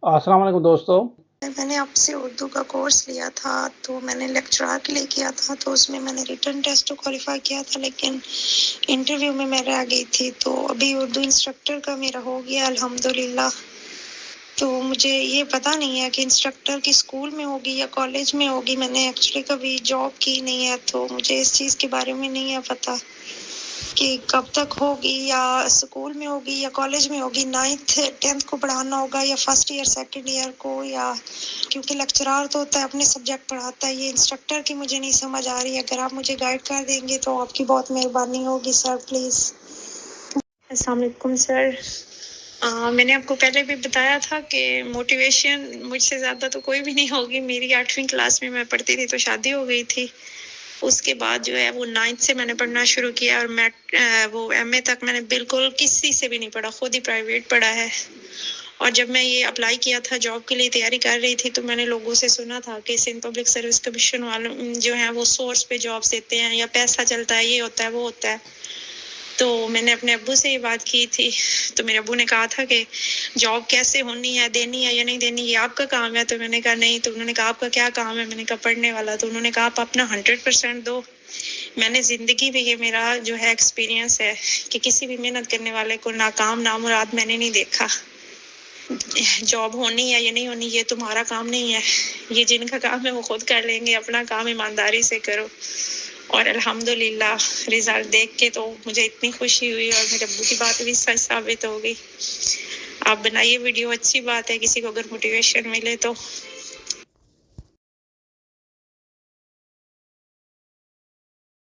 السلام علیکم دوستو. میں نے آپ سے اردو کا کورس لیا تھا تو میں نے لیکچرار کے لیے کیا تھا، تو اس میں میں نے ریٹن ٹیسٹ تو کوالیفائی کیا تھا، لیکن انٹرویو میں رہ گئی تھی. تو ابھی اردو انسٹرکٹر کا میرا ہو گیا الحمدللہ. تو مجھے یہ پتہ نہیں ہے کہ انسٹرکٹر کی اسکول میں ہوگی یا کالج میں ہوگی. میں نے ایکچولی کبھی جاب کی نہیں ہے، تو مجھے اس چیز کے بارے میں نہیں ہے پتہ کہ کب تک ہوگی، یا اسکول میں ہوگی یا کالج میں ہوگی. 9th 10th کو پڑھانا ہوگا یا فرسٹ ایئر سیکنڈ ایئر کو، یا کیونکہ لیکچرار تو ہوتا ہے اپنے سبجیکٹ پڑھاتا ہے. یہ انسٹرکٹر کی مجھے نہیں سمجھ آ رہی ہے. اگر آپ مجھے گائیڈ کر دیں گے تو آپ کی بہت مہربانی ہوگی سر، پلیز. السلام علیکم سر. میں نے آپ کو پہلے بھی بتایا تھا کہ موٹیویشن مجھ سے زیادہ تو کوئی بھی نہیں ہوگی. میری 8ویں کلاس میں پڑھتی تھی تو شادی ہو گئی تھی. اس کے بعد جو ہے وہ 9th سے میں نے پڑھنا شروع کیا، اور وہ ایم اے تک میں نے بالکل کسی سے بھی نہیں پڑھا، خود ہی پرائیویٹ پڑھا ہے. اور جب میں یہ اپلائی کیا تھا جاب کے لیے تیاری کر رہی تھی، تو میں نے لوگوں سے سنا تھا کہ سندھ پبلک سروس کمیشن والوں جو ہیں وہ سورس پہ جابس دیتے ہیں، یا پیسہ چلتا ہے، یہ ہوتا ہے وہ ہوتا ہے. تو میں نے اپنے ابو سے یہ بات کی تھی، تو میرے ابو نے کہا تھا کہ جاب کیسے ہونی ہے، دینی ہے یا نہیں دینی، یہ آپ کا کام ہے. تو میں نے کہا نہیں. تو انہوں نے کہا آپ کا کیا کام ہے؟ میں نے کہا پڑھنے والا. تو انہوں نے کہا آپ اپنا 100% دو. میں نے زندگی میں یہ میرا جو ہے ایکسپیرینس ہے کہ کسی بھی محنت کرنے والے کو ناکام نامراد میں نے نہیں دیکھا. جاب ہونی ہے یا نہیں ہونی یہ تمہارا کام نہیں ہے، یہ جن کا کام ہے وہ خود کر لیں گے. اپنا کام ایمانداری سے کرو. اور الحمدللہ رزلٹ دیکھ کے تو مجھے اتنی خوشی ہوئی، اور میرے ابو کی بات بھی سچ ثابت ہو گئی. آپ بنائیے ویڈیو، اچھی بات ہے. کسی کو اگر موٹیویشن ملے تو